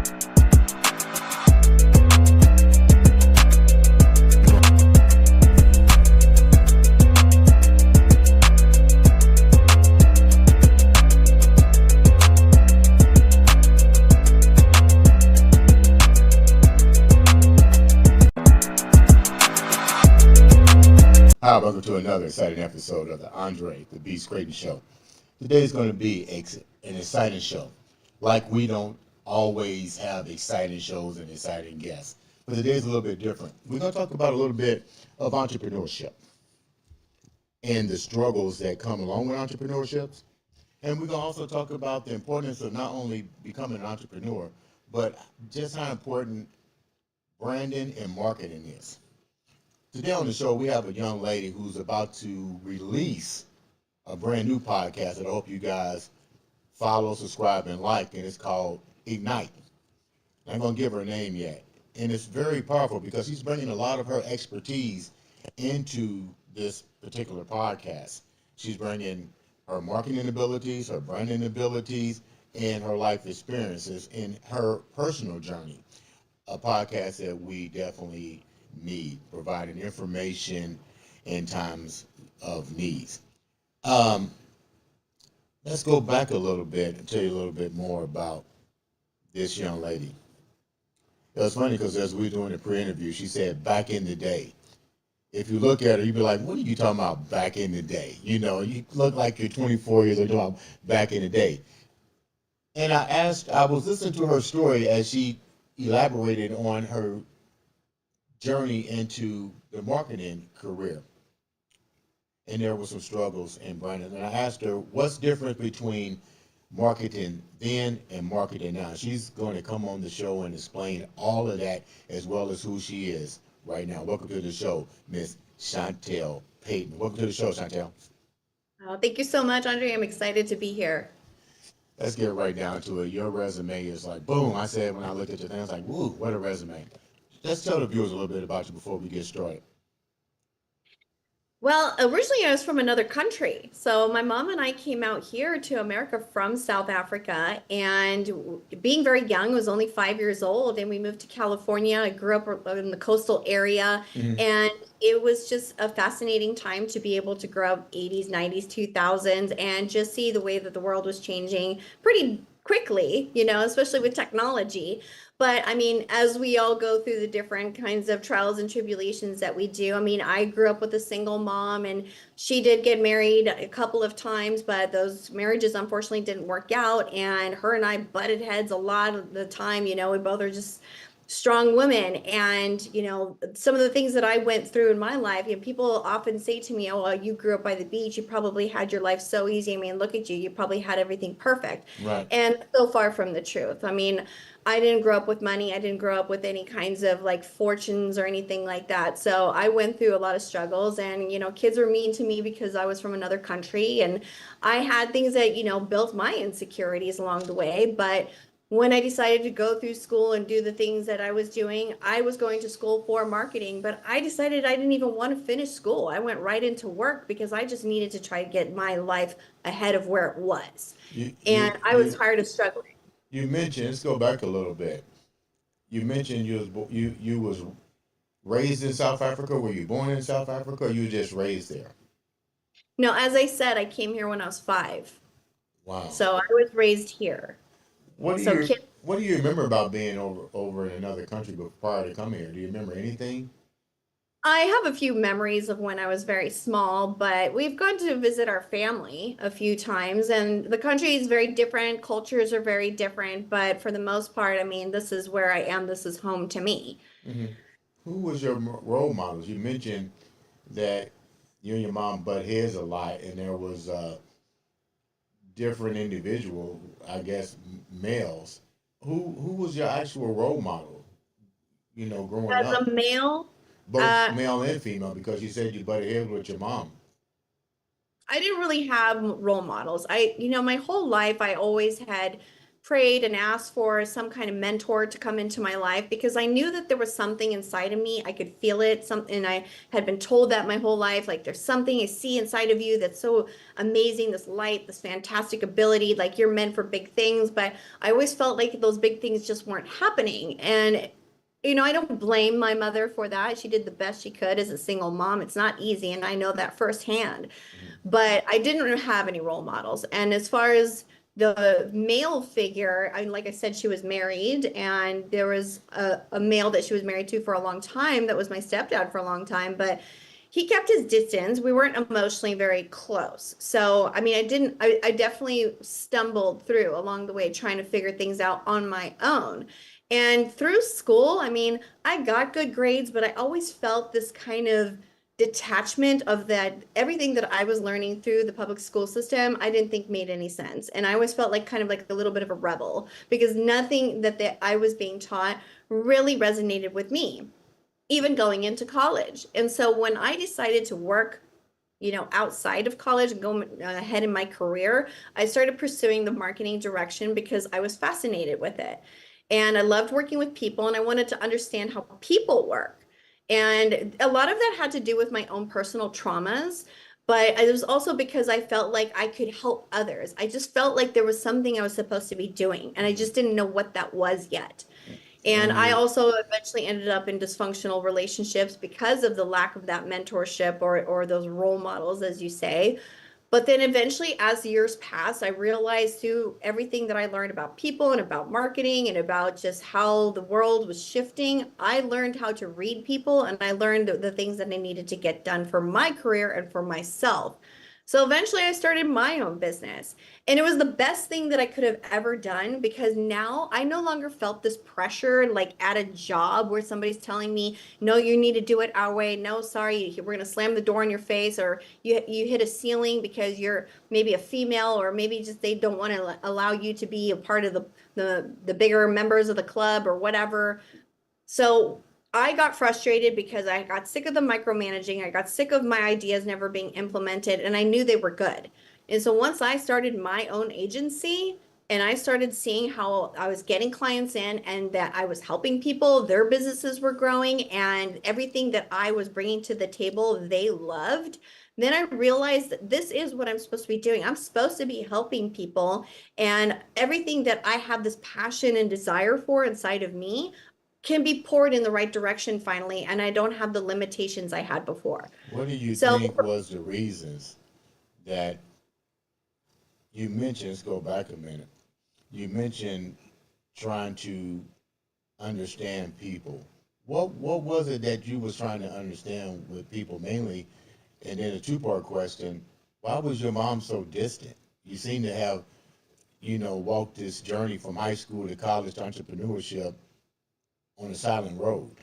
Hi, welcome to another exciting episode of the Andre The Beast Crayton Show. Today is going to be an exciting show. Like we don't always have exciting shows and exciting guests, but today is a little bit different. We're going to talk about a little bit of entrepreneurship and the struggles that come along with entrepreneurships. And we're going to also talk about the importance of not only becoming an entrepreneur, but just how important branding and marketing is. Today on the show, we have a young lady who's about to release a brand new podcast that I hope you guys follow, subscribe, and like, and it's called Ignite. I'm going to give her a name yet. And it's very powerful because she's bringing a lot of her expertise into this particular podcast. She's bringing her marketing abilities, her branding abilities, and her life experiences in her personal journey. A podcast that we definitely need, providing information in times of needs. Um, let's go back a little bit and tell you a little bit more about this young lady. It was funny because as we were doing the pre-interview, she said back in the day. If you look at her, you'd be like, what are you talking about back in the day? You know, you look like you're 24 years old, talking about back in the day. And I was listening to her story as she elaborated on her journey into the marketing career. And there were some struggles in branding. And I asked her, what's the difference between marketing then and marketing now? She's going to come on the show and explain all of that as well as who she is right now. Welcome to the show, Miss Chantelle Paiton. Welcome to the show, Chantelle. Oh, thank you so much, Andre. I'm excited to be here. Let's get right down to it. Your resume is like, boom. I said when I looked at your thing, I was like, woo, what a resume. Let's tell the viewers a little bit about you before we get started. Well, originally I was from another country. So my mom and I came out here to America from South Africa. And being very young, I was only 5 years old, and we moved to California. I grew up in the coastal area. Mhm. And it was just a fascinating time to be able to grow up 80s, 90s, 2000s, and just see the way that the world was changing pretty quickly, especially with technology. But I mean, as we all go through the different kinds of trials and tribulations that we do, I mean, I grew up with a single mom, and she did get married a couple of times, but those marriages unfortunately didn't work out. And her and I butted heads a lot of the time. We both are just strong women. And some of the things that I went through in my life, people often say to me, oh, well, you grew up by the beach, you probably had your life so easy. I mean, look at you probably had everything perfect. Right. And so far from the truth. I mean, I didn't grow up with money. I didn't grow up with any kinds of like fortunes or anything like that. So I went through a lot of struggles, and kids were mean to me because I was from another country, and I had things that built my insecurities along the way. But when I decided to go through school and do the things that I was doing, I was going to school for marketing, but I decided I didn't even want to finish school. I went right into work because I just needed to try to get my life ahead of where it was. And I was tired of struggling. You mentioned, let's go back a little bit. You mentioned you was raised in South Africa. Were you born in South Africa, or you were just raised there? No, as I said, I came here when I was 5. Wow. So I was raised here. What do So you kids, what do you remember about being over in another country prior to coming here? Do you remember anything? I have a few memories of when I was very small, but we've gone to visit our family a few times, and the country is very different. Cultures are very different, but for the most part, I mean, this is where I am. This is home to me. Hmm. Who was your role models? You mentioned that you and your mom butt heads a lot, and there was different individual, I guess, males. Who was your actual role model? Growing As up, a male, both uh, male and female, because you said you butted heads with your mom. I didn't really have role models. My whole life, I always had prayed and asked for some kind of mentor to come into my life because I knew that there was something inside of me. I could feel it, something I had been told that my whole life, like there's something I see inside of you that's so amazing, this light, this fantastic ability, like you're meant for big things. But I always felt like those big things just weren't happening. And I don't blame my mother for that. She did the best she could as a single mom. It's not easy, and I know that firsthand. Mhm. But I didn't have any role models. And as far as the male figure, like I said, she was married, and there was a male that she was married to for a long time that was my stepdad for a long time, but he kept his distance. We weren't emotionally very close. So, I mean, I definitely stumbled through along the way trying to figure things out on my own. And through school, I mean, I got good grades, but I always felt this kind of detachment of that everything that I was learning through the public school system, I didn't think made any sense. And I always felt like kind of like a little bit of a rebel because nothing that I was being taught really resonated with me, even going into college. And so when I decided to work, outside of college and go ahead in my career, I started pursuing the marketing direction because I was fascinated with it. And I loved working with people and I wanted to understand how people work. And a lot of that had to do with my own personal traumas, but it was also because I felt like I could help others. I just felt like there was something I was supposed to be doing, and I just didn't know what that was yet. And When I you also eventually ended up in dysfunctional relationships because of the lack of that mentorship or those role models, as you say. But then eventually, as years passed, I realized through everything that I learned about people and about marketing and about just how the world was shifting, I learned how to read people and I learned the things that I needed to get done for my career and for myself. So eventually, I started my own business. And it was the best thing that I could have ever done because now I no longer felt this pressure like at a job where somebody's telling me, no, you need to do it our way. No, sorry, we're going to slam the door in your face, or you hit a ceiling because you're maybe a female, or maybe just they don't want to allow you to be a part of the bigger members of the club or whatever. So I got frustrated because I got sick of the micromanaging. I got sick of my ideas never being implemented, and I knew they were good. And so once I started my own agency and I started seeing how I was getting clients in and that I was helping people, their businesses were growing, and everything that I was bringing to the table, they loved. Then I realized that this is what I'm supposed to be doing. I'm supposed to be helping people, and everything that I have this passion and desire for inside of me can be poured in the right direction finally, and I don't have the limitations I had before. what do you So think was the reasons that you mentioned? Let's go back a minute. You mentioned trying to understand people. What was it that you was trying to understand with people mainly? And then a two-part question: why was your mom so distant? You seem to have, walked this journey from high school to college to entrepreneurship on a silent road.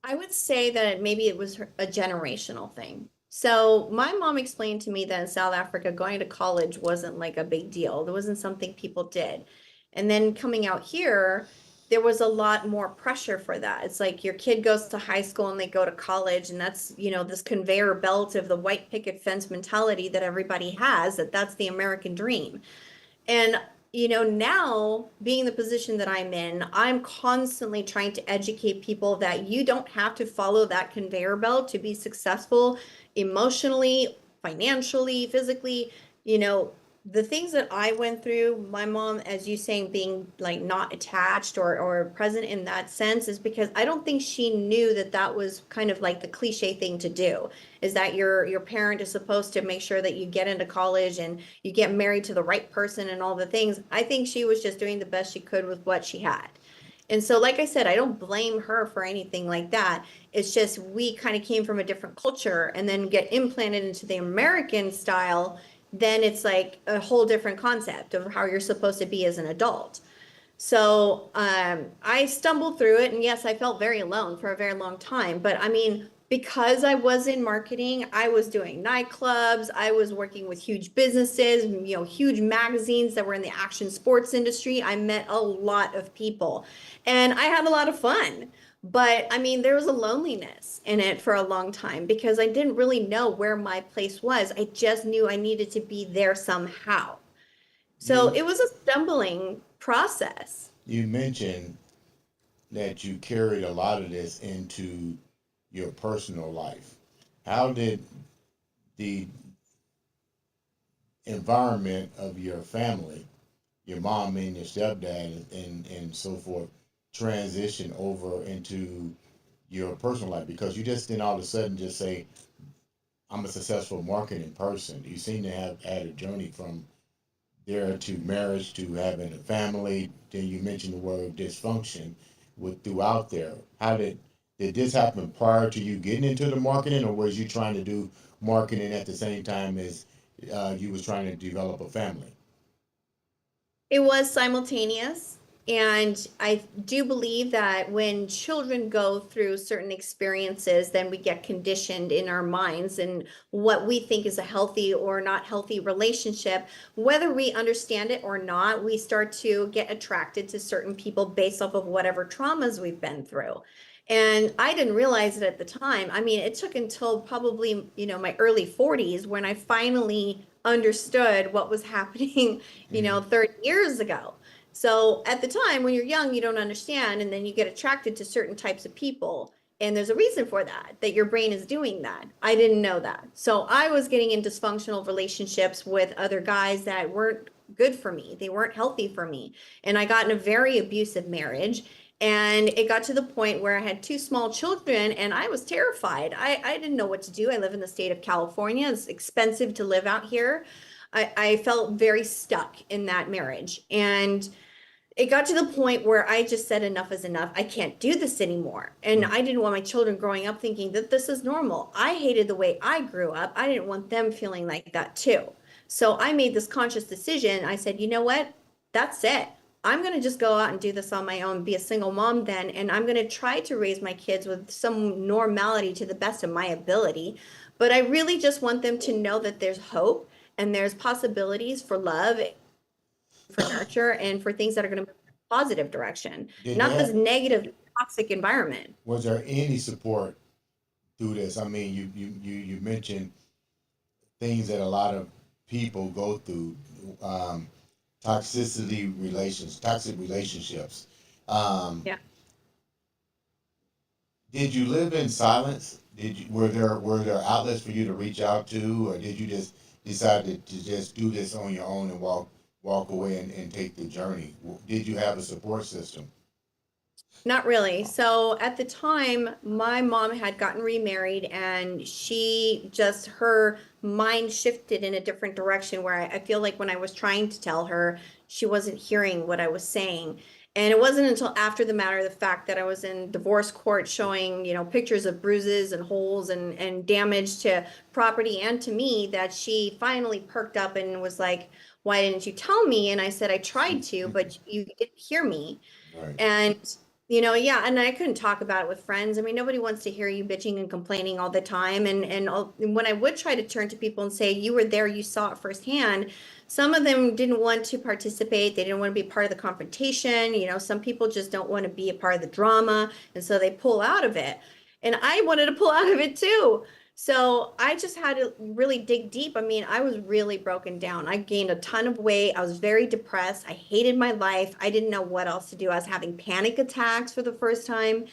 I would say that maybe it was a generational thing. So my mom explained to me that in South Africa, going to college wasn't like a big deal. There wasn't something people did. And then coming out here, there was a lot more pressure for that. It's like your kid goes to high school and they go to college, and that's, this conveyor belt of the white picket fence mentality that everybody has, that's the American dream. And now being in the position that I'm in, I'm constantly trying to educate people that you don't have to follow that conveyor belt to be successful emotionally, financially, physically. You know, the things that I went through, my mom, as you saying, being like not attached or present in that sense, is because I don't think she knew that that was kind of like the cliche thing to do, is that your parent is supposed to make sure that you get into college and you get married to the right person and all the things. I think she was just doing the best she could with what she had. And so, like I said, I don't blame her for anything like that. It's just we kind of came from a different culture and then get implanted into the American style. Then it's like a whole different concept of how you're supposed to be as an adult. So I stumbled through it, and yes, I felt very alone for a very long time. But I mean, because I was in marketing, I was doing nightclubs, I was working with huge businesses, huge magazines that were in the action sports industry. I met a lot of people, and I had a lot of fun. But I mean, there was a loneliness in it for a long time because I didn't really know where my place was. I just knew I needed to be there somehow. So You it was a stumbling process. you mentioned that you carried a lot of this into your personal life. How did the environment of your family, your mom and your stepdad and so forth, transition over into your personal life? Because you just didn't all of a sudden just say, I'm a successful marketing person. You seem to have had a journey from there to marriage to having a family. Then you mentioned the word dysfunction with throughout there. How did this happen prior to you getting into the marketing, or was you trying to do marketing at the same time as you was trying to develop a family? It was simultaneous. And I do believe that when children go through certain experiences, then we get conditioned in our minds and what we think is a healthy or not healthy relationship. Whether we understand it or not, we start to get attracted to certain people based off of whatever traumas we've been through. And I didn't realize it at the time. I mean, it took until probably, my early 40s when I finally understood what was happening, Mm-hmm. 30 years ago. So at the time when you're young, you don't understand, and then you get attracted to certain types of people. And there's a reason for that, that your brain is doing that. I didn't know that. So I was getting in dysfunctional relationships with other guys that weren't good for me. They weren't healthy for me. And I got in a very abusive marriage. And it got to the point where I had two small children and I was terrified. I didn't know what to do. I live in the state of California. It's expensive to live out here. I felt very stuck in that marriage. And it got to the point where I just said enough is enough. I can't do this anymore. And I didn't want my children growing up thinking that this is normal. I hated the way I grew up. I didn't want them feeling like that too. So I made this conscious decision. I said, you know what? That's it. I'm going to just go out and do this on my own, be a single mom then, and I'm going to try to raise my kids with some normality to the best of my ability. But I really just want them to know that there's hope and there's possibilities for love, for nurture, and for things that are going to move in a positive direction, Did not this that negative, toxic environment. was there any support through this? I mean, you mentioned things that a lot of people go through, um, toxic relationships. Um, Yeah. did you live in silence? Were there outlets for you to reach out to, or did you just decide to just do this on your own and walk away and take the journey? Did you have a support system? Not really. So at the time, my mom had gotten remarried and her mind shifted in a different direction where I feel like when I was trying to tell her, she wasn't hearing what I was saying. And it wasn't until after the matter of the fact that I was in divorce court showing, pictures of bruises and holes and damage to property and to me that she finally perked up and was like, why didn't you tell me? And I said, I tried to, but you didn't hear me. Right. And, yeah, and I couldn't talk about it with friends. I mean, nobody wants to hear you bitching and complaining all the time. And when I would try to turn to people and say, you were there, you saw it firsthand, some of them didn't want to participate. They didn't want to be part of the confrontation. Some people just don't want to be a part of the drama. And so they pull out of it. And I wanted to pull out of it too. So I just had to really dig deep. I mean, I was really broken down. I gained a ton of weight. I was very depressed. I hated my life. I didn't know what else to do. I was having panic attacks for the first time.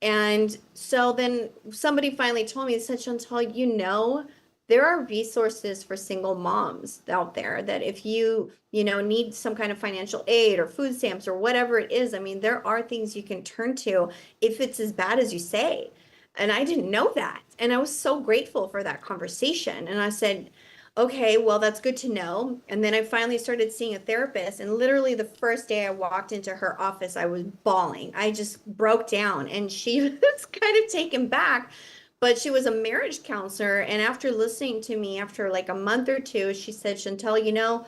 And so then somebody finally told me, they said, Chantal, there are resources for single moms out there that if need some kind of financial aid or food stamps or whatever it is, I mean, there are things you can turn to if it's as bad as you say. And I didn't know that. And I was so grateful for that conversation. And I said, okay, well, that's good to know. And then I finally started seeing a therapist. And literally the first day I walked into her office, I was bawling. I just broke down. And she was kind of taken back, but she was a marriage counselor. And after listening to me after like a month or two, she said, Chantel,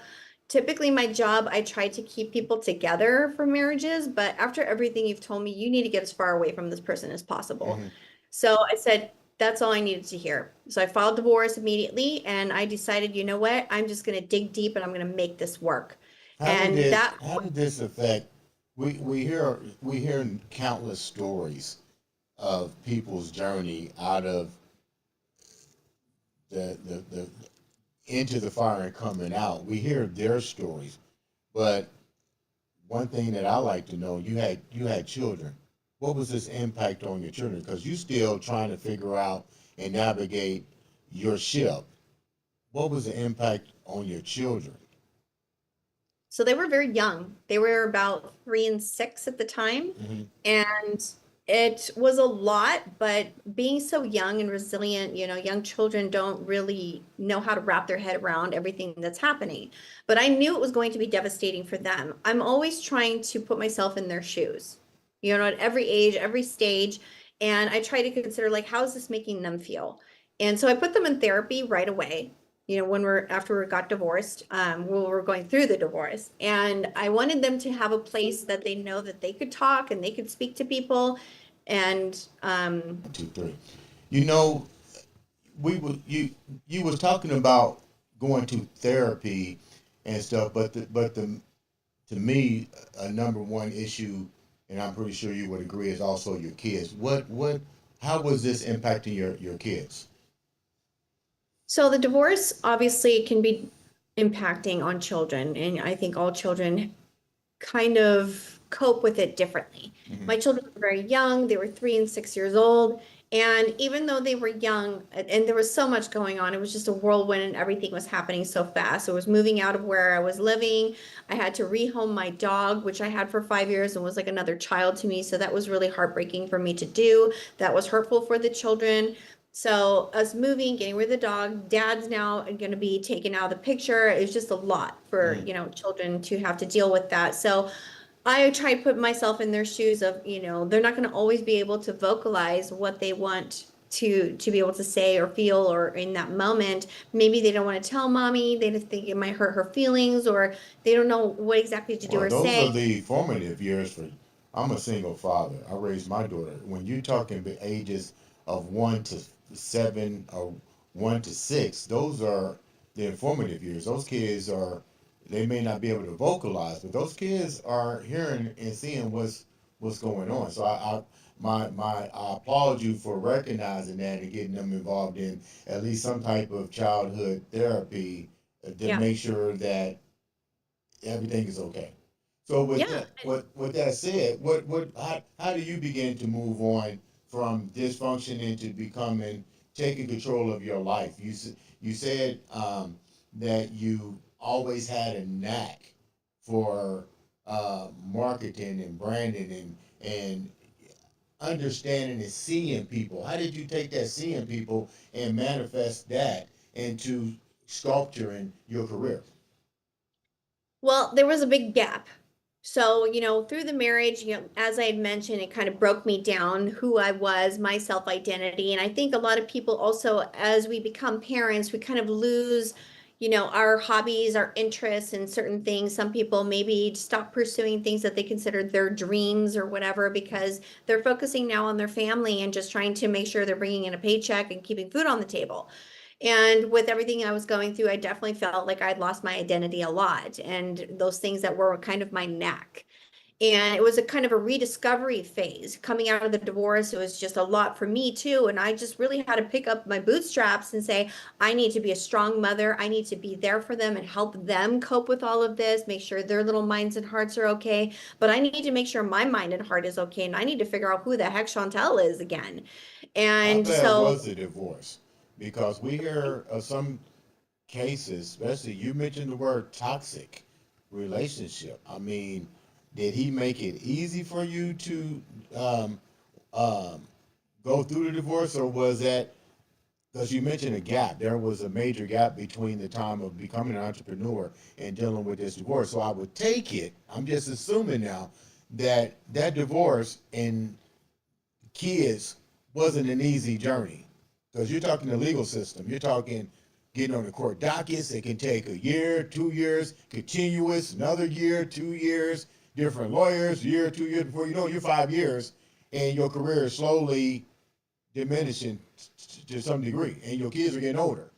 typically my job, I try to keep people together for marriages, but after everything you've told me, you need to get as far away from this person as possible. Hmm. So I said, that's all I needed to hear. So I filed divorce immediately and I decided, you know what? I'm just going to dig deep and I'm going to make this work. And that, How did this affect? We hear countless stories of people's journey out of the into the fire and coming out. We hear their stories, but one thing that I like to know, you had children. What was this impact on your children? Because you still trying to figure out and navigate your ship. What was the impact on your children? So they were very young. They were about 3 and 6 at the time. Hmm. And it was a lot, but being so young and resilient, young children don't really know how to wrap their head around everything that's happening. But I knew it was going to be devastating for them. I'm always trying to put myself in their shoes, at every age, every stage. And I try to consider, like, how is this making them feel? And so I put them in therapy right away. When after we got divorced, we were going through the divorce, and I wanted them to have a place that they know that they could talk and they could speak to people. And 1, 2, 3. You know, you was talking about going to therapy and stuff, but the to me a number one issue, and I'm pretty sure you would agree, is also your kids. What how was this impacting your kids? so the divorce obviously can be impacting on children, and I think all children kind of cope with it differently. Hmm. My children were very young, they were 3 and 6 years old. And even though they were young and there was so much going on, it was just a whirlwind and everything was happening so fast. I was moving out of where I was living. I had to rehome my dog, which I had for 5 years and was like another child to me. So that was really heartbreaking for me to do. That was hurtful for the children. So us moving, getting rid of the dog, dad's now going to be taken out of the picture. It's just a lot for, Hmm. children to have to deal with that. So I try to put myself in their shoes of, they're not going to always be able to vocalize what they want to be able to say or feel or in that moment. Maybe they don't want to tell mommy. They just think it might hurt her feelings, or they don't know what exactly to do Well, or those are say. the formative years for. I'm a single father. I raised my daughter. When you're talking the ages of 1 to 7 or 1 to 6, those are the informative years. Those kids are. They may not be able to vocalize, but those kids are hearing and seeing what's going on. So I applaud you for recognizing that and getting them involved in at least some type of childhood therapy to Yeah. make sure that everything is okay. So with Yeah. with that said, how do you begin to move on from dysfunction into becoming taking control of your life? You said that you always had a knack for marketing and branding and understanding and seeing people. How did you take that seeing people and manifest that into sculpturing your career? Well, there was a big gap. So, through the marriage, as I had mentioned, it kind of broke me down who I was, my self identity. And I think a lot of people also, as we become parents, we kind of lose, our hobbies, our interests in certain things. Some people maybe stop pursuing things that they considered their dreams or whatever because they're focusing now on their family and just trying to make sure they're bringing in a paycheck and keeping food on the table. And with everything I was going through, I definitely felt like I'd lost my identity a lot and those things that were kind of my knack. And it was a kind of a rediscovery phase coming out of the divorce. It was just a lot for me too. And I just really had to pick up my bootstraps and say, I need to be a strong mother. I need to be there for them and help them cope with all of this, make sure their little minds and hearts are okay. But I need to make sure my mind and heart is okay. And I need to figure out who the heck Chantelle is again. How And bad so, was the divorce? Because we hear of some cases, especially you mentioned the word toxic relationship. I mean, did he make it easy for you to um, um, go through the divorce, or was that because you mentioned a gap? There was a major gap between the time of becoming an entrepreneur and dealing with this divorce. So I would take it, I'm just assuming now, that that divorce and kids wasn't an easy journey because you're talking the legal system. You're talking getting on the court dockets. It can take a year, 2 years, continuous, another year, 2 years, different lawyers, year, 2 years. Before you know it, you're 5 years, and your career is slowly diminishing to some degree, and your kids are getting older.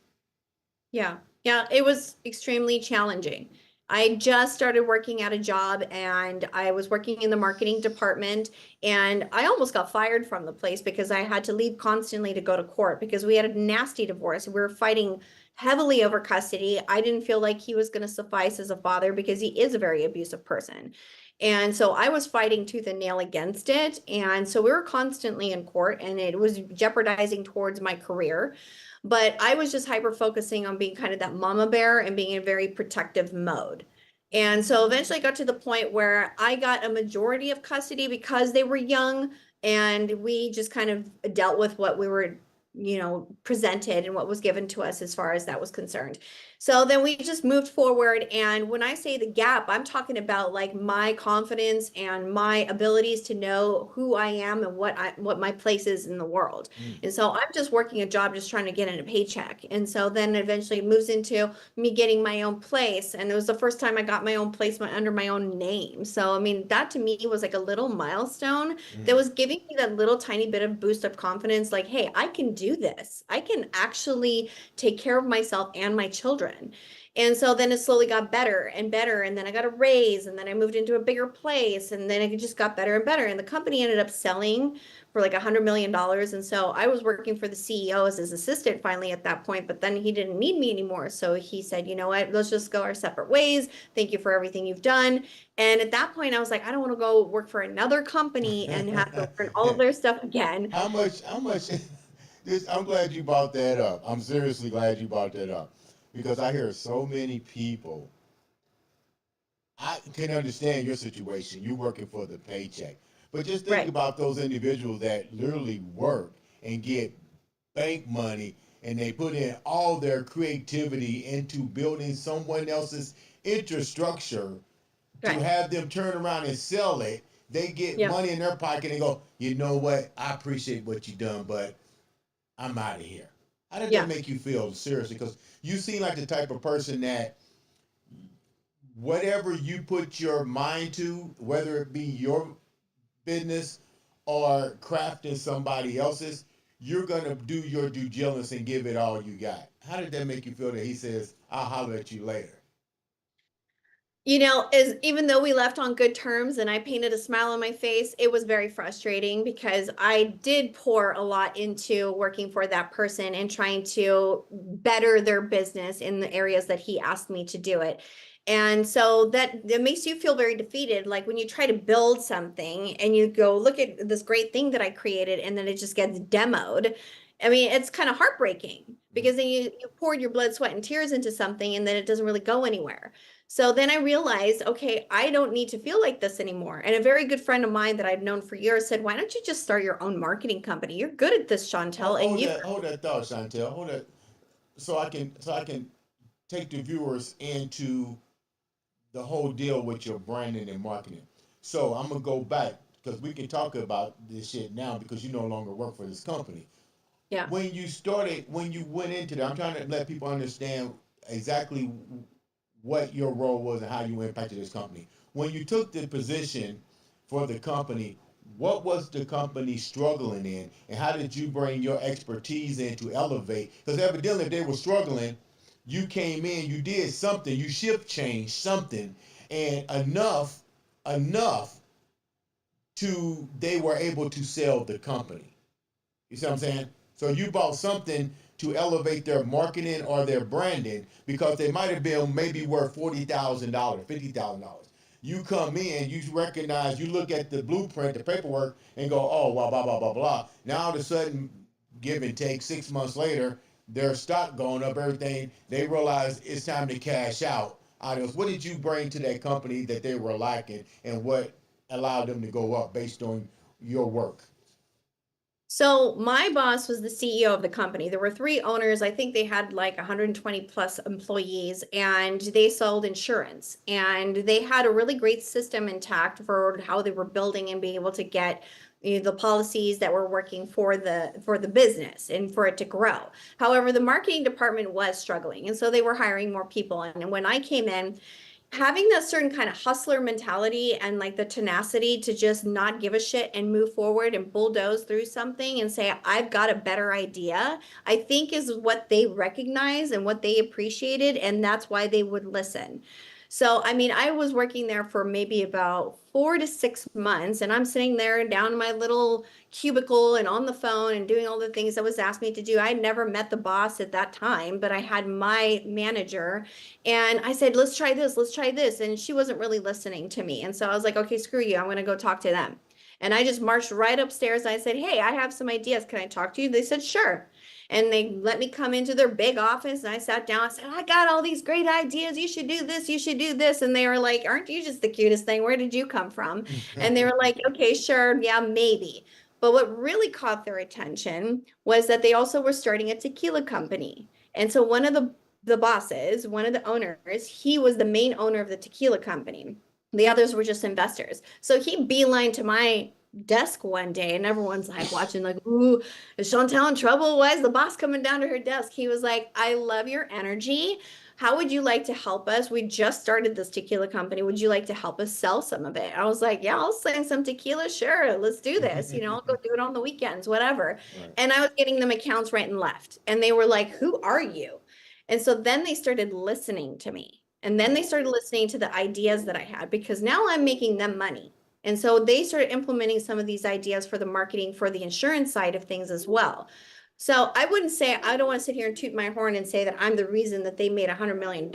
yeah, yeah, it was extremely challenging. I just started working at a job and I was working in the marketing department, and I almost got fired from the place because I had to leave constantly to go to court because we had a nasty divorce. We were fighting heavily over custody. I didn't feel like he was going to suffice as a father because he is a very abusive person. And so I was fighting tooth and nail against it. And so we were constantly in court and it was jeopardizing towards my career. But I was just hyper focusing on being kind of that mama bear and being in a very protective mode. And so eventually I got to the point where I got a majority of custody because they were young, and we just kind of dealt with what we were, presented and what was given to us as far as that was concerned. So then we just moved forward. And when I say the gap, I'm talking about like my confidence and my abilities to know who I am and what my place is in the world. And so I'm just working a job, just trying to get in a paycheck. And so then eventually it moves into me getting my own place. And it was the first time I got my own place under my own name. So, I mean, that to me was like a little milestone that was giving me that little tiny bit of boost of confidence. Like, hey, I can do this. I can actually take care of myself and my children. And so then it slowly got better and better. And then I got a raise, and then I moved into a bigger place, and then it just got better and better. And the company ended up selling for like $100 million. And so I was working for the CEO as his assistant finally at that point, but then he didn't need me anymore. So he said, you know what, let's just go our separate ways. Thank you for everything you've done. And at that point, I was like, I don't want to go work for another company and have to learn all of their stuff again. How much, I'm glad you brought that up. I'm seriously glad you brought that up because I hear so many people. I can understand your situation. You're working for the paycheck. But just think Right. about those individuals that literally work and get bank money and they put in all their creativity into building someone else's infrastructure to Right. have them turn around and sell it. They get Yep. money in their pocket and go, you know what? I appreciate what you done, but I'm out of here. How did that Yeah. make you feel? Seriously, because you seem like the type of person that whatever you put your mind to, whether it be your business or crafting somebody else's, you're gonna do your due diligence and give it all you got. How did that make you feel that he says, "I'll holler at you later"? Is even though we left on good terms and I painted a smile on my face, it was very frustrating because I did pour a lot into working for that person and trying to better their business in the areas that he asked me to do it. And so that makes you feel very defeated. Like when you try to build something and you go, look at this great thing that I created, and then it just gets demoed. I mean, it's kind of heartbreaking because then you poured your blood, sweat, and tears into something and then it doesn't really go anywhere. So then I realized, okay, I don't need to feel like this anymore. And a very good friend of mine that I'd known for years said, why don't you just start your own marketing company? You're good at this, Chantelle, and you. Hold that thought, Chantel. Hold that, so I can take the viewers into the whole deal with your branding and marketing. So I'm gonna go back because we can talk about this shit now because you no longer work for this company. Yeah. When you went into that, I'm trying to let people understand exactly what your role was and how you impacted this company. When you took the position for the company, what was the company struggling in, and how did you bring your expertise in to elevate? Because evidently, if they were struggling, you came in, you did something, you shift changed something, and enough to they were able to sell the company. You see what I'm saying? So you bought something to elevate their marketing or their branding because they might have been maybe worth $40,000, $50,000. You come in, you recognize, you look at the blueprint, the paperwork, and go, oh, well, blah, blah, blah, blah. Now all of a sudden, give and take, 6 months later, their stock going up, everything, they realize it's time to cash out. What did you bring to that company that they were lacking, and what allowed them to go up based on your work? So my boss was the CEO of the company. There were three owners. I think they had like 120 plus employees, and they sold insurance. And they had a really great system intact for how they were building and being able to get the policies that were working for the business and for it to grow. However, the marketing department was struggling, and so they were hiring more people. And when I came in, having that certain kind of hustler mentality and like the tenacity to just not give a shit and move forward and bulldoze through something and say, I've got a better idea, I think is what they recognize and what they appreciated. And that's why they would listen. So, I mean, I was working there for maybe about 4 to 6 months, and I'm sitting there down in my little cubicle and on the phone and doing all the things that was asked me to do. I had never met the boss at that time, but I had my manager, and I said, let's try this, let's try this. And she wasn't really listening to me. And so I was like, okay, screw you. I'm going to go talk to them. And I just marched right upstairs and I said, hey, I have some ideas. Can I talk to you? They said, sure. And they let me come into their big office, and I sat down. I said, I got all these great ideas. You should do this. You should do this. And they were like, aren't you just the cutest thing? Where did you come from? And they were like, okay, sure. Yeah, maybe. But what really caught their attention was that they also were starting a tequila company. And so one of the bosses, one of the owners, he was the main owner of the tequila company. The others were just investors. So he beelined to my desk one day, and everyone's like watching, like, ooh, is Chantelle in trouble? Why is the boss coming down to her desk? He was like, I love your energy. How would you like to help us? We just started this tequila company. Would you like to help us sell some of it? I was like, yeah, I'll sell some tequila. Sure, let's do this. I'll go do it on the weekends, whatever. Right. And I was getting them accounts right and left. And they were like, who are you? And so then they started listening to me. And then they started listening to the ideas that I had, because now I'm making them money. And so they started implementing some of these ideas for the marketing for the insurance side of things as well. So I wouldn't say, I don't want to sit here and toot my horn and say that I'm the reason that they made $100 million,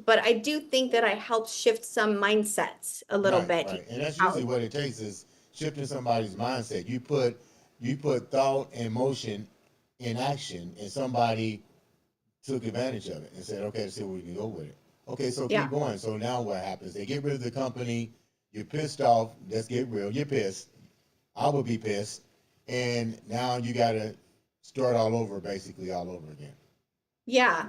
but I do think that I helped shift some mindsets a little Right, bit. right. And that's usually what it takes is shifting somebody's mindset. You put thought and motion in action, and somebody took advantage of it and said, okay, let's see where we can go with it. Okay, so Yeah. keep going. So now what happens? They get rid of the company. You're pissed off. Let's get real. You're pissed. I would be pissed. And now you got to start all over, basically all over again. Yeah.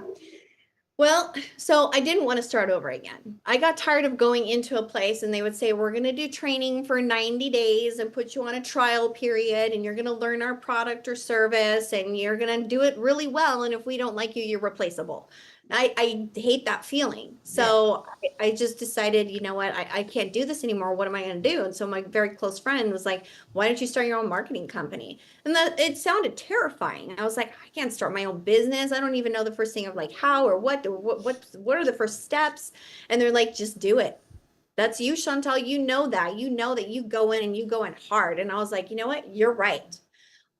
Well, so I didn't want to start over again. I got tired of going into a place and they would say, we're going to do training for 90 days and put you on a trial period, and you're going to learn our product or service, and you're going to do it really well. And if we don't like you, you're replaceable. I hate that feeling. Yeah. So I just decided, you know what, I can't do this anymore. What am I going to do? And so my very close friend was like, why don't you start your own marketing company? And that it sounded terrifying. I was like, I can't start my own business. I don't even know the first thing of like how or what are the first steps? And they're like, just do it. That's you, Chantal. You know that. You know that you go in and you go in hard. And I was like, you know what? You're right.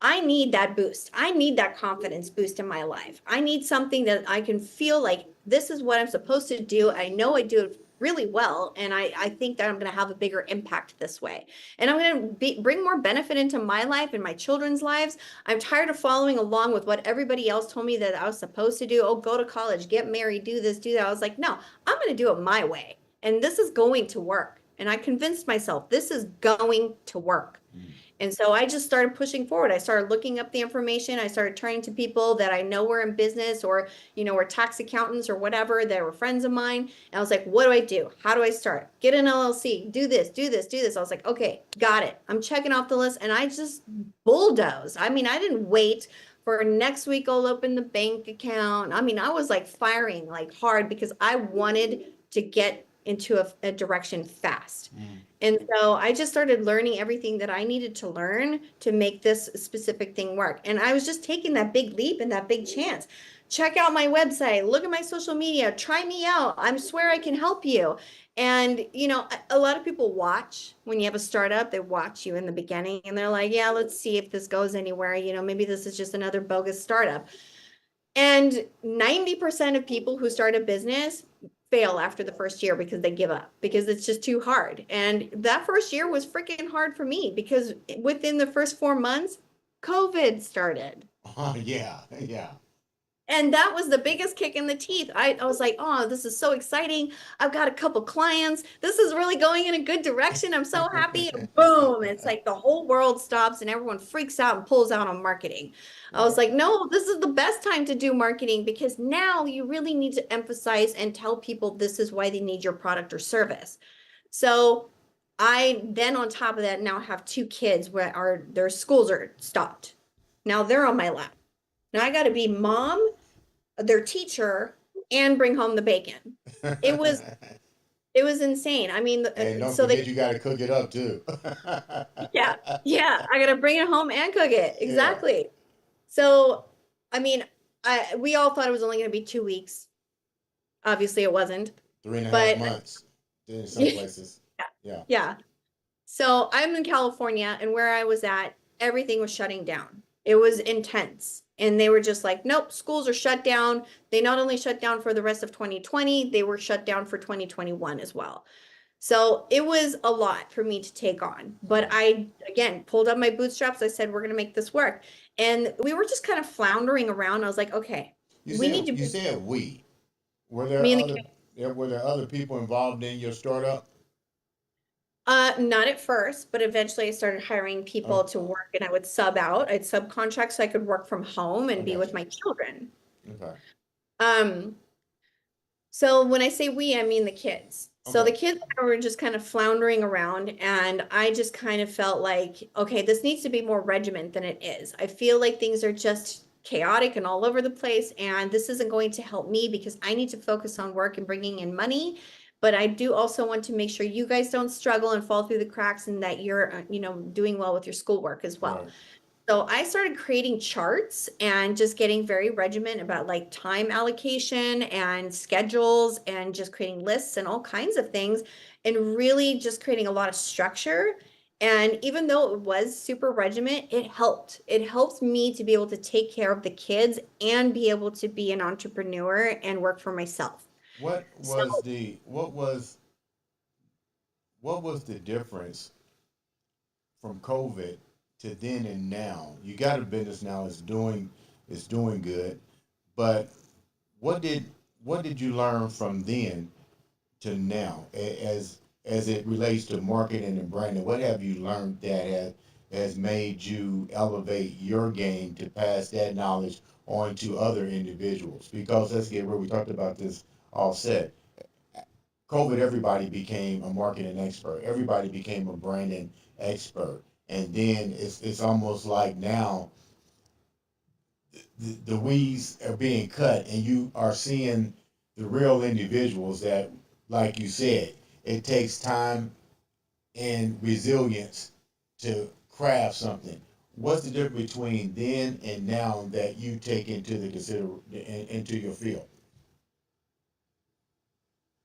I need that boost. I need that confidence boost in my life. I need something that I can feel like this is what I'm supposed to do. I know I do it really well. And I think that I'm going to have a bigger impact this way. And I'm going to bring more benefit into my life and my children's lives. I'm tired of following along with what everybody else told me that I was supposed to do. Oh, go to college, get married, do this, do that. I was like, no, I'm going to do it my way. And this is going to work. And I convinced myself this is going to work. And so I just started pushing forward. I started looking up the information. I started turning to people that I know were in business, or, were tax accountants or whatever, that were friends of mine. And I was like, what do I do? How do I start? Get an LLC, do this, do this, do this. I was like, okay, got it. I'm checking off the list. And I just bulldozed. I mean, I didn't wait for next week. I'll open the bank account. I mean, I was like firing like hard because I wanted to get into a direction fast. And so I just started learning everything that I needed to learn to make this specific thing work. And I was just taking that big leap and that big chance. Check out my website, look at my social media, try me out. I swear I can help you. And, a lot of people watch when you have a startup, they watch you in the beginning and they're like, yeah, let's see if this goes anywhere. Maybe this is just another bogus startup. And 90% of people who start a business fail after the first year because they give up, because it's just too hard. And that first year was freaking hard for me because within the first 4 months, COVID started. Yeah, yeah. And that was the biggest kick in the teeth. I was like, oh, this is so exciting. I've got a couple clients. This is really going in a good direction. I'm so happy. And boom. It's like the whole world stops and everyone freaks out and pulls out on marketing. I was like, no, this is the best time to do marketing, because now you really need to emphasize and tell people this is why they need your product or service. So I then, on top of that, now have 2 kids where their schools are stopped. Now they're on my lap. Now I got to be mom, their teacher, and bring home the bacon. It was insane. I mean, And don't so forget you got to cook it up too. yeah, I got to bring it home and cook it. Yeah. Exactly. So, I mean, we all thought it was only going to be 2 weeks. Obviously it wasn't. 3.5 But months in some yeah, places. Yeah. yeah. So I'm in California, and where I was at, everything was shutting down. It was intense. And they were just like, nope, schools are shut down. They not only shut down for the rest of 2020, they were shut down for 2021 as well. So it was a lot for me to take on. But Mhm. I, again, pulled up my bootstraps. I said, we're going to make this work. And we were just kind of floundering around. I was like, okay, we need to You be said we. me and the kids. Were there other people involved in your startup? Not at first, but eventually I started hiring people Oh, to work and I would sub out. I'd subcontract so I could work from home I and be got with you. my children. Okay. Um, so when I say we, I mean the kids. So the Okay. kids and I were just kind of floundering around, and I just kind of felt like, okay, this needs to be more regiment than it is. I feel like things are just chaotic and all over the place, and this isn't going to help me because I need to focus on work and bringing in money. But I do also want to make sure you guys don't struggle and fall through the cracks and that you're, doing well with your schoolwork as well. Right. So I started creating charts and just getting very regiment about like time allocation and schedules and just creating lists and all kinds of things and really just creating a lot of structure. And even though it was super regiment, it helped. It helped me to be able to take care of the kids and be able to be an entrepreneur and work for myself. So What was the difference from COVID to then and now? You got a business now, it's doing good, but what did what did you learn from then to now as it relates to marketing and branding? What have you learned that has made you elevate your game to pass that knowledge on to other individuals? Because let's get real, we talked about this all set. COVID, everybody became a marketing expert. Everybody became a branding expert. And then it's almost like now the weeds are being cut and you are seeing the real individuals that, like you said, it takes time and resilience to craft something. What's the difference between then and now that you take into your field?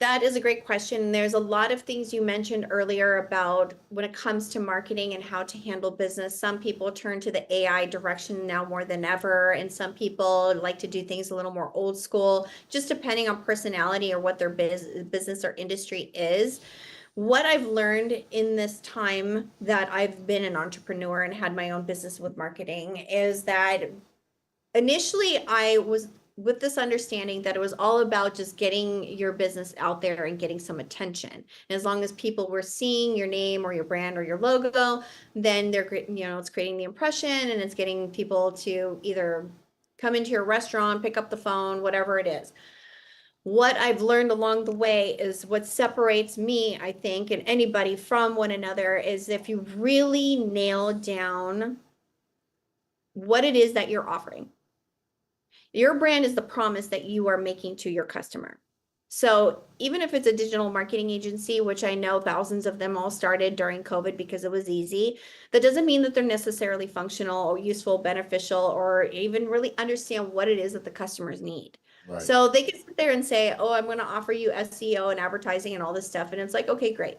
that is a great question. There's a lot of things you mentioned earlier about when it comes to marketing and how to handle business. Some people turn to the AI direction now more than ever, and some people like to do things a little more old school, just depending on personality or what their business or industry is. What I've learned in this time that I've been an entrepreneur and had my own business with marketing is that initially I was with this understanding that it was all about just getting your business out there and getting some attention. And as long as people were seeing your name or your brand or your logo, then it's creating the impression and it's getting people to either come into your restaurant, pick up the phone, whatever it is. What I've learned along the way is what separates me, I think, and anybody from one another is if you really nail down what it is that you're offering. Your brand is the promise that you are making to your customer. So even if it's a digital marketing agency, which I know thousands of them all started during COVID because it was easy, that doesn't mean that they're necessarily functional or useful, beneficial, or even really understand what it is that the customers need. Right. So they can sit there and say, oh, I'm going to offer you SEO and advertising and all this stuff. And it's like, okay, great.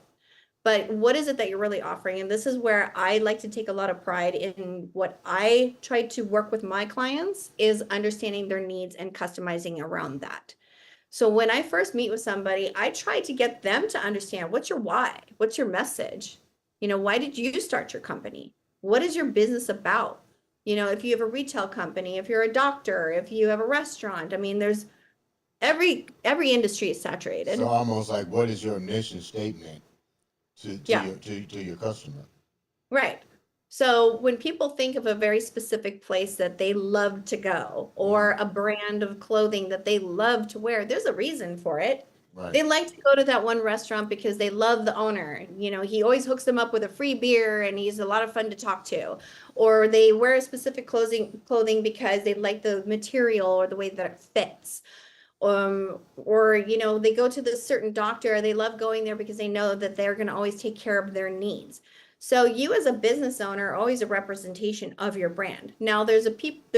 But what is it that you're really offering? And this is where I like to take a lot of pride in what I try to work with my clients is understanding their needs and customizing around that. So when I first meet with somebody, I try to get them to understand what's your why? What's your message? Why did you start your company? What is your business about? If you have a retail company, if you're a doctor, if you have a restaurant, I mean, there's every industry is So saturated. almost like what is your mission statement Yeah. to your customer? Right. So when people think of a very specific place that they love to go or Mm, a brand of clothing that they love to wear, there's a reason for it. right. They like to go to that one restaurant because they love the owner. He always hooks them up with a free beer and he's a lot of fun to talk to. Or they wear a specific clothing because they like the material or the way that it fits. Or they go to this certain doctor, they love going there because they know that they're going to always take care of their needs. So you as a business owner are always a representation of your brand. Now there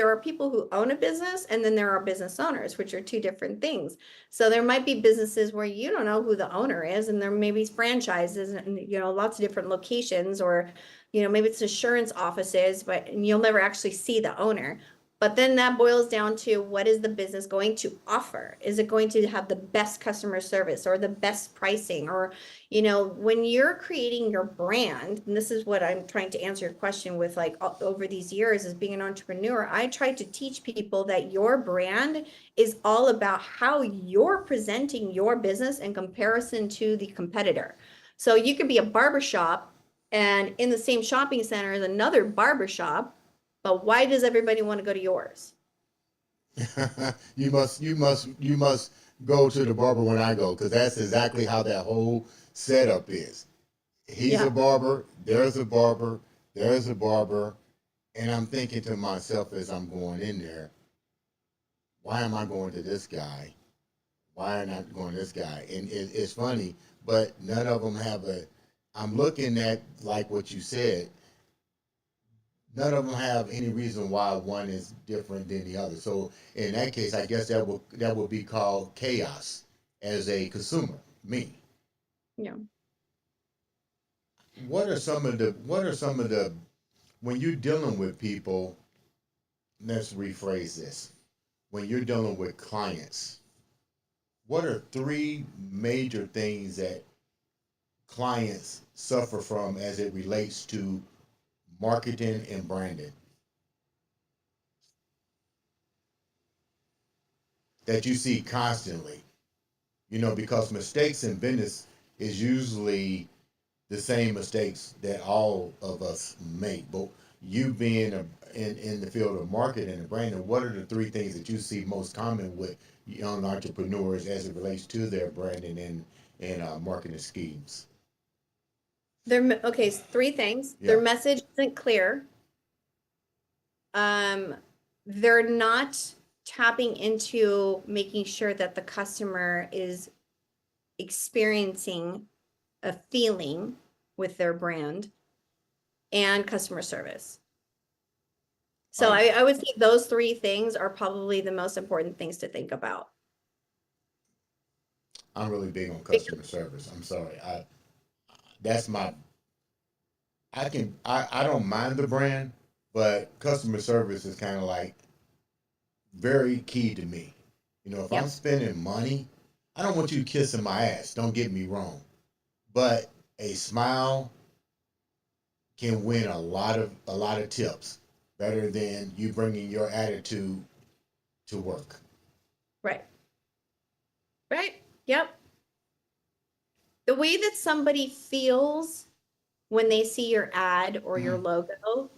are people who own a business and then there are business owners, which are two different things. So there might be businesses where you don't know who the owner is, and there may be franchises and lots of different locations, or maybe it's insurance offices, but you'll never actually see the owner. But then that boils down to, what is the business going to offer? Is it going to have the best customer service or the best pricing? Or, when you're creating your brand, and this is what I'm trying to answer your question with, like, over these years as being an entrepreneur, I try to teach people that your brand is all about how you're presenting your business in comparison to the competitor. So you could be a barbershop, and in the same shopping center is another barbershop, but why does everybody want to go to yours? You must go to the barber when I go, because that's exactly how that whole setup is. He's a Yeah. barber, there's a barber, and I'm thinking to myself as I'm going in there, why am I going to this guy? Why am I not going to this guy? And it's funny, but none of them have a. I'm looking at, like what you said. None of them have any reason why one is different than the other. So in that case, I guess that will be called chaos as a consumer. Me. Yeah. What are some of the when you're dealing with people? Let's rephrase this. When you're dealing with clients, what are three major things that clients suffer from as it relates to marketing and branding that you see constantly? Because mistakes in business is usually the same mistakes that all of us make. But you being in the field of marketing and branding, what are the three things that you see most common with young entrepreneurs as it relates to their branding and marketing schemes? Okay, so three things. Their Yeah. message isn't clear. Um, they're not tapping into making sure that the customer is experiencing a feeling with their brand, and customer service. So I'm I would say those three things are probably the most important things to think about. I'm really big on customer service. I'm sorry. That's my I don't mind the brand, but customer service is kind of like very key to me. If I'm Yep. spending money, I don't want you kissing my ass. Don't get me wrong, but a smile can win a lot of tips better than you bringing your attitude to work. Right. Right. Yep. The way that somebody feels when they see your ad or your Mm-hmm. logo,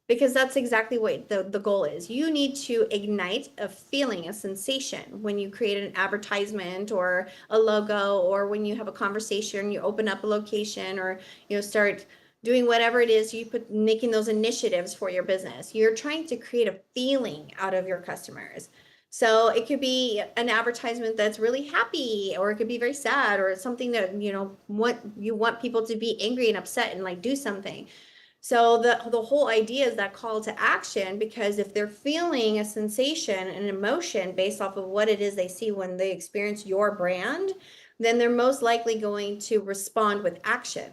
because that's exactly what the goal is. You need to ignite a feeling, a sensation when you create an advertisement or a logo, or when you have a conversation, you open up a location, or start doing whatever it is you put, making those initiatives for your business. You're trying to create a feeling out of your customers. So it could be an advertisement that's really happy, or it could be very sad, or it's something that what you want people to be angry and upset and like do something. So the whole idea is that call to action, because if they're feeling a sensation, an emotion based off of what it is they see when they experience your brand, then they're most likely going to respond with action.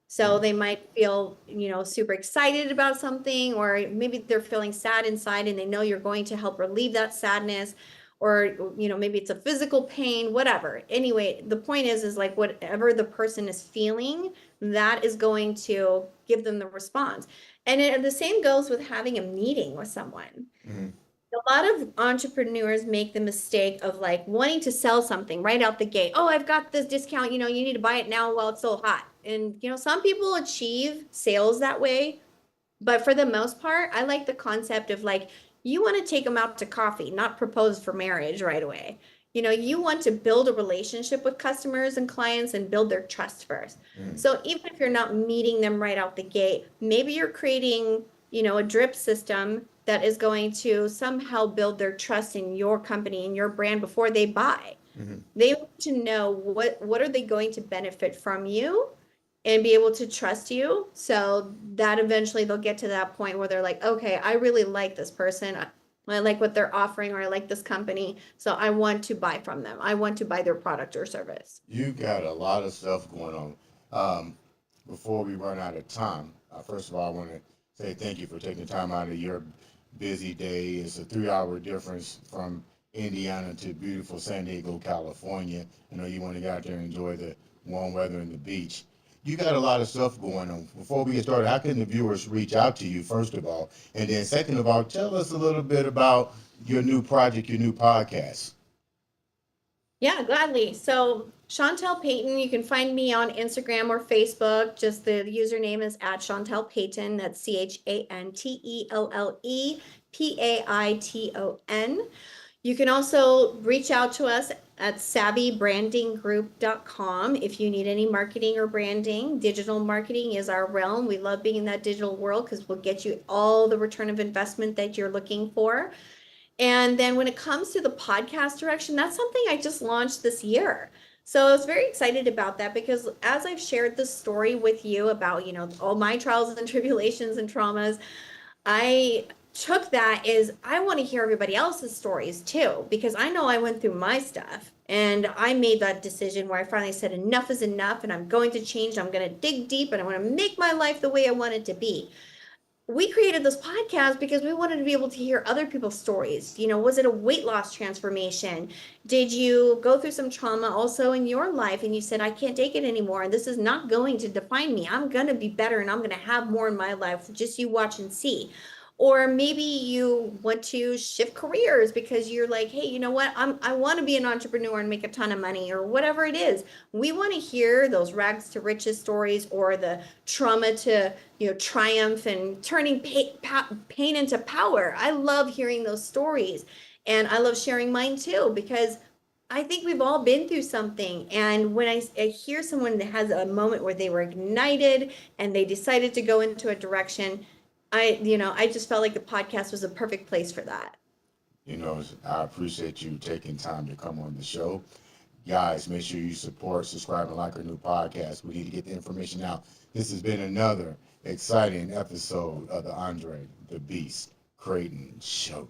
So they might feel, super excited about something, or maybe they're feeling sad inside and they know you're going to help relieve that sadness, or, maybe it's a physical pain, whatever. Anyway, the point is like whatever the person is feeling, that is going to give them the response. And the same goes with having a meeting with someone. Mm-hmm. A lot of entrepreneurs make the mistake of like wanting to sell something right out the gate. Oh, I've got this discount, you need to buy it now while it's so hot. And some people achieve sales that way, but for the most part, I like the concept of like, you want to take them out to coffee, not propose for marriage right away. You want to build a relationship with customers and clients and build their trust first. Mm-hmm. So even if you're not meeting them right out the gate, maybe you're creating, a drip system that is going to somehow build their trust in your company and your brand before they buy. Mm-hmm. They want to know what are they going to benefit from you, and be able to trust you, so that eventually they'll get to that point where they're like, okay, I really like this person. I like what they're offering, or I like this company, so I want to buy from them. I want to buy their product or service. You got a lot of stuff going on. Before we run out of time, first of all, I want to say thank you for taking time out of your busy day. It's a 3 hour difference from Indiana to beautiful San Diego, California. I know you want to get out there and enjoy the warm weather and the beach. You got a lot of stuff going on. Before we get started, how can the viewers reach out to you, first of all? And then, second of all, tell us a little bit about your new project, your new podcast. Yeah, gladly. So Chantelle Paiton, you can find me on Instagram or Facebook. Just the username is at Chantelle Paiton. That's ChantellePaiton. You can also reach out to us at savvybrandinggroup.com if you need any marketing or branding. Digital marketing is our realm. We love being in that digital world because we'll get you all the return of investment that you're looking for. And then when it comes to the podcast direction, that's something I just launched this year. So I was very excited about that, because as I've shared this story with you about, all my trials and tribulations and traumas, I took that as I want to hear everybody else's stories too, because I know I went through my stuff, and I made that decision where I finally said enough is enough, and I'm going to change. I'm going to dig deep, and I want to make my life the way I want it to be. We created this podcast because we wanted to be able to hear other people's stories. Was it a weight loss transformation? Did you go through some trauma also in your life and you said, I can't take it anymore, and this is not going to define me. I'm going to be better, and I'm going to have more in my life. Just you watch and see. Or maybe you want to shift careers because you're like, hey, you know what? I want to be an entrepreneur and make a ton of money, or whatever it is. We want to hear those rags to riches stories, or the trauma to, triumph, and turning pain into power. I love hearing those stories, and I love sharing mine too, because I think we've all been through something. And when I hear someone that has a moment where they were ignited and they decided to go into a direction, I just felt like the podcast was a perfect place for that. I appreciate you taking time to come on the show. Guys, make sure you support, subscribe, and like our new podcast. We need to get the information out. This has been another exciting episode of the Andre The Beast Crayton Show.